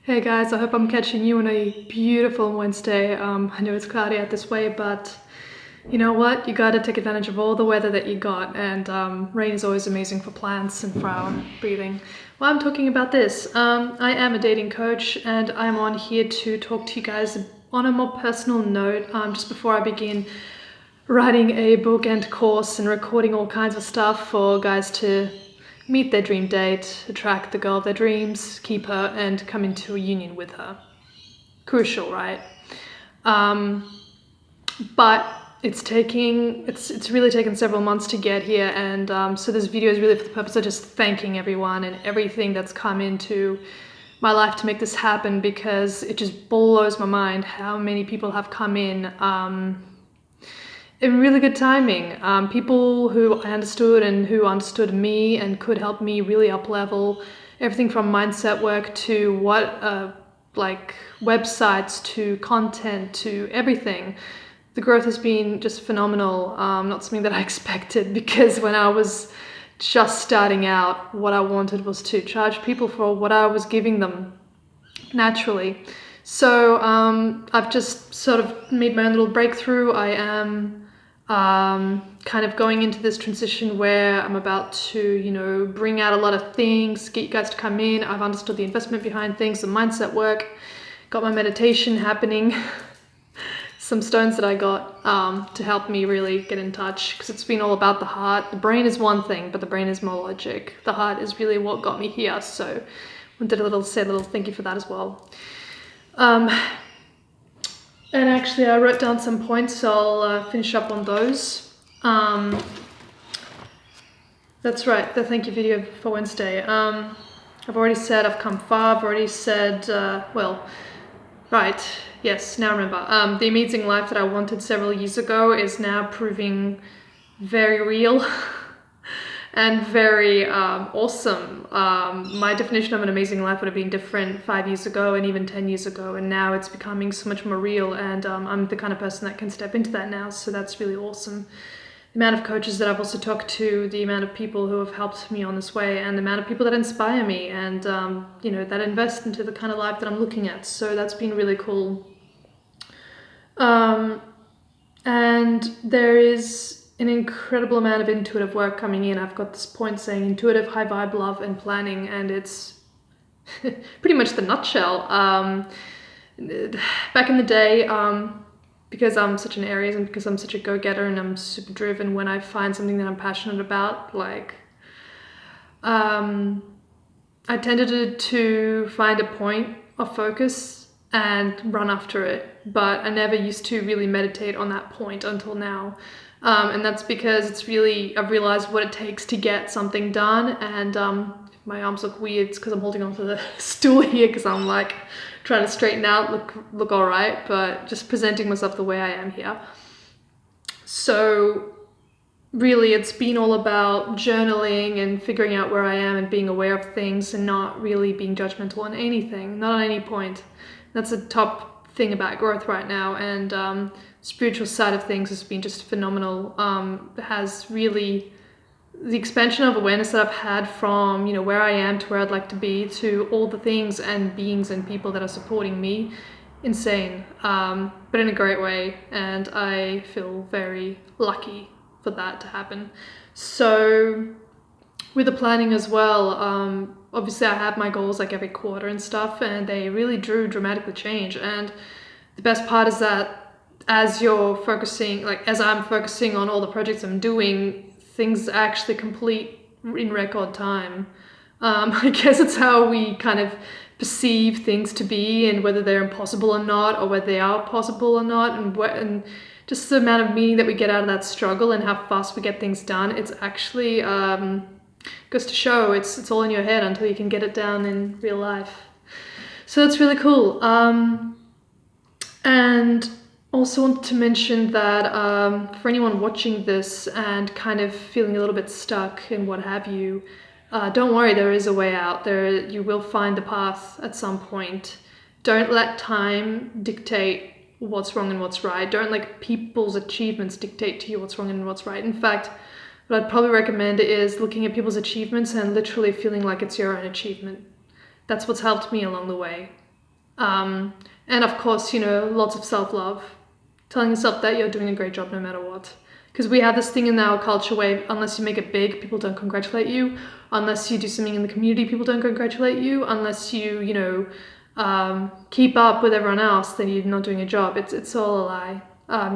Hey guys, I hope I'm catching you on a beautiful Wednesday. I know it's cloudy out this way, but you know what? You gotta take advantage of all the weather that you got, and rain is always amazing for plants and for our breathing. Well, I'm talking about this. I am a dating coach, and I'm on here to talk to you guys on a more personal note, just before I begin writing a book and course and recording all kinds of stuff for guys to meet their dream date, attract the girl of their dreams, keep her, and come into a union with her. Crucial, right? But it's really taken several months to get here, and so this video is really for the purpose of just thanking everyone and everything that's come into my life to make this happen, because it just blows my mind how many people have come in really good timing. People who I understood and who understood me and could help me really up level everything from mindset work to like websites to content to everything. The growth has been just phenomenal. Not something that I expected, because when I was just starting out, what I wanted was to charge people for what I was giving them naturally. So I've just sort of made my own little breakthrough. I am kind of going into this transition where I'm about to, bring out a lot of things, get you guys to come in. I've understood the investment behind things, the mindset work, got my meditation happening, some stones that I got to help me really get in touch, because it's been all about the heart. The brain is one thing, but the brain is more logic. The heart is really what got me here. So wanted to say a little thank you for that as well. And actually I wrote down some points, so I'll finish up on those. That's right, the thank you video for Wednesday. I've already said I've come far. I've already said, right, yes, now I remember. The amazing life that I wanted several years ago is now proving very real and very awesome. My definition of an amazing life would have been different 5 years ago and even 10 years ago, and now it's becoming so much more real, and I'm the kind of person that can step into that now, so that's really awesome. The amount of coaches that I've also talked to, the amount of people who have helped me on this way, and the amount of people that inspire me and that invest into the kind of life that I'm looking at, so that's been really cool. And there is an incredible amount of intuitive work coming in. I've got this point saying intuitive, high vibe, love, and planning, and it's pretty much the nutshell. Back in the day, because I'm such an Aries and because I'm such a go-getter and I'm super driven, when I find something that I'm passionate about, I tended to find a point of focus and run after it, but I never used to really meditate on that point until now. And that's because I've realized what it takes to get something done. And if my arms look weird, it's because I'm holding onto the stool here, because I'm like trying to straighten out, look all right, but just presenting myself the way I am here. So really it's been all about journaling and figuring out where I am and being aware of things and not really being judgmental on anything, not on any point. That's a top thing about growth right now, and spiritual side of things has been just phenomenal. Has really the expansion of awareness that I've had from where I am to where I'd like to be, to all the things and beings and people that are supporting me, insane, but in a great way, and I feel very lucky for that to happen. So with the planning as well, obviously I have my goals like every quarter and stuff, and they really dramatically change. And the best part is that as I'm focusing on all the projects I'm doing, things actually complete in record time. I guess it's how we kind of perceive things to be, and whether they're impossible or not, or whether they are possible or not, and just the amount of meaning that we get out of that struggle and how fast we get things done. It's actually goes to show it's all in your head until you can get it down in real life. So that's really cool. And also wanted to mention that for anyone watching this and kind of feeling a little bit stuck and what have you, don't worry, there is a way out. You will find the path at some point. Don't let time dictate what's wrong and what's right. Don't let people's achievements dictate to you what's wrong and what's right. In fact, what I'd probably recommend is looking at people's achievements and literally feeling like it's your own achievement. That's what's helped me along the way. And of course, lots of self-love, telling yourself that you're doing a great job no matter what. Because we have this thing in our culture where unless you make it big, people don't congratulate you. Unless you do something in the community, people don't congratulate you. Unless you, keep up with everyone else, then you're not doing a job. It's all a lie.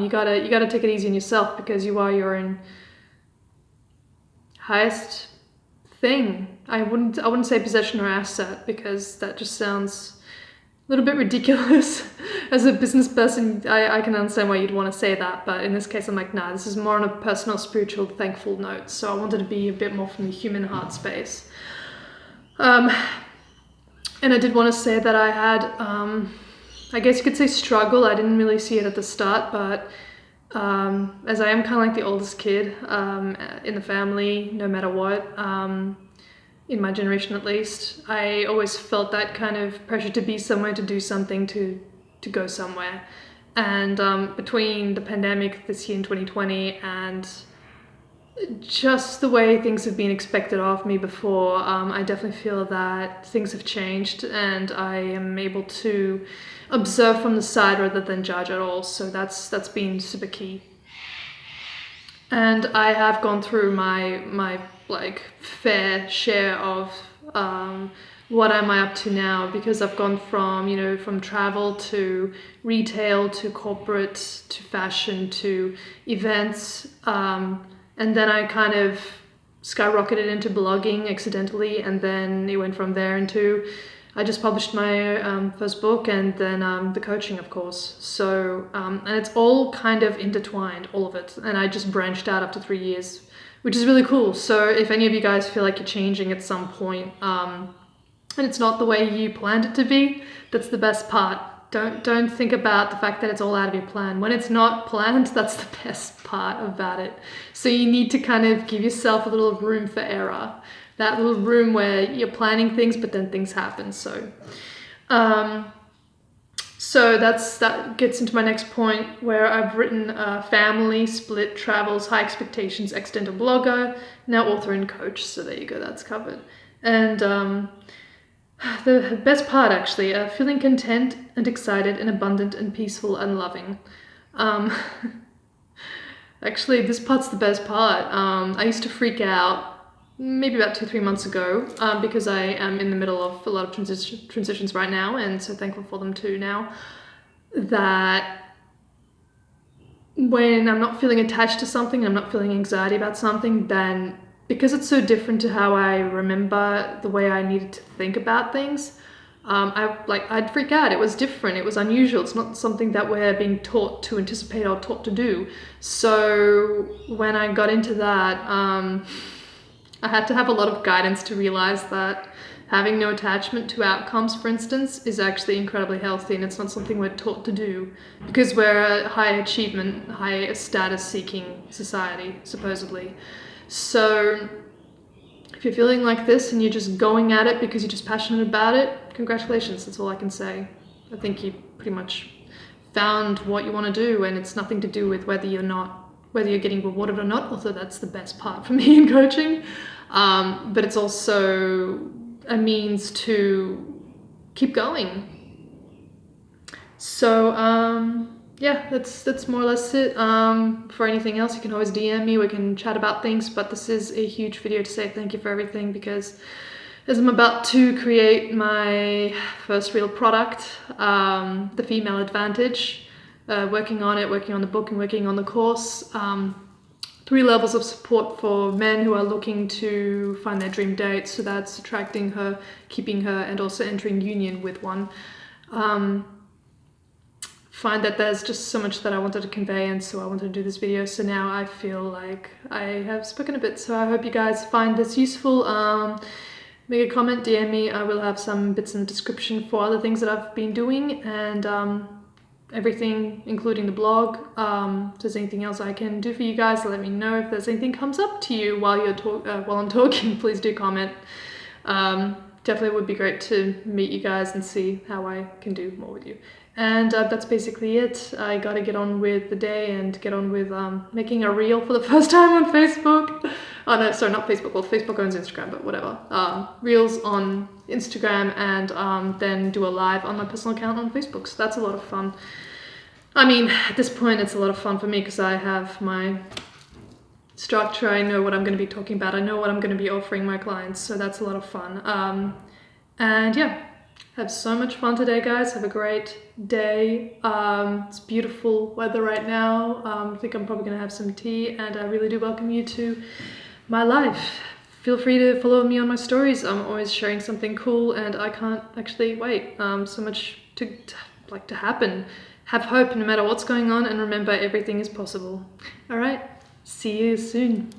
You gotta take it easy on yourself, because you are your own highest thing. I wouldn't say possession or asset, because that just sounds a little bit ridiculous. As a business person, I can understand why you'd want to say that, but in this case I'm like, nah, this is more on a personal, spiritual, thankful note. So I wanted to be a bit more from the human heart space. And I did want to say that I had, I guess you could say struggle. I didn't really see it at the start, but as I am kind of like the oldest kid in the family, no matter what, in my generation at least, I always felt that kind of pressure to be somewhere, to do something, to go somewhere. And between the pandemic this year in 2020 and just the way things have been expected of me before, I definitely feel that things have changed, and I am able to observe from the side rather than judge at all. So that's been super key. And I have gone through my like fair share of what am I up to now, because I've gone from from travel to retail to corporate to fashion to events, and then I kind of skyrocketed into blogging accidentally, and then it went from there into I just published my first book, and then the coaching, of course. So, and it's all kind of intertwined, all of it. And I just branched out after 3 years, which is really cool. So if any of you guys feel like you're changing at some point, and it's not the way you planned it to be, that's the best part. Don't think about the fact that it's all out of your plan. When it's not planned, that's the best part about it. So you need to kind of give yourself a little room for error. That little room where you're planning things, but then things happen. So, that gets into my next point, where I've written family, split, travels, high expectations, accidental blogger, now author and coach. So there you go, that's covered. And the best part, actually, feeling content and excited and abundant and peaceful and loving. Actually, this part's the best part. I used to freak out maybe about 2-3 months ago, because I am in the middle of a lot of transitions right now, and so thankful for them too now, that when I'm not feeling attached to something, I'm not feeling anxiety about something, then because it's so different to how I remember the way I needed to think about things, I'd freak out. It was different. It was unusual. It's not something that we're being taught to anticipate or taught to do. So when I got into that, I had to have a lot of guidance to realize that having no attachment to outcomes, for instance, is actually incredibly healthy, and it's not something we're taught to do, because we're a high achievement, high status seeking society, supposedly. So if you're feeling like this and you're just going at it because you're just passionate about it, congratulations, that's all I can say. I think you pretty much found what you want to do, and it's nothing to do with whether you're getting rewarded or not, although that's the best part for me in coaching. But it's also a means to keep going. So yeah, that's more or less it. For anything else, you can always DM me, we can chat about things, but this is a huge video to say thank you for everything, because as I'm about to create my first real product, The Female Advantage, working on it, working on the book and working on the course. 3 levels of support for men who are looking to find their dream date. So that's attracting her, keeping her, and also entering union with one. Find that there's just so much that I wanted to convey, and so I wanted to do this video. So now I feel like I have spoken a bit. So I hope you guys find this useful. Make a comment, DM me. I will have some bits in the description for other things that I've been doing, and everything, including the blog. If there's anything else I can do for you guys, let me know. If there's anything comes up to you while I'm talking, please do comment. Definitely would be great to meet you guys and see how I can do more with you. And that's basically it. I gotta get on with the day and get on with making a reel for the first time on Facebook. Oh no, sorry, not Facebook. Well, Facebook owns Instagram, but whatever. Reels on Instagram, and then do a live on my personal account on Facebook. So that's a lot of fun. I mean, at this point, it's a lot of fun for me because I have my structure. I know what I'm going to be talking about. I know what I'm going to be offering my clients. So that's a lot of fun. And yeah, have so much fun today, guys. Have a great day. It's beautiful weather right now. I think I'm probably going to have some tea, and I really do welcome you to my life. Feel free to follow me on my stories. I'm always sharing something cool, and I can't actually wait. So much to happen. Have hope no matter what's going on, and remember, everything is possible. All right, see you soon.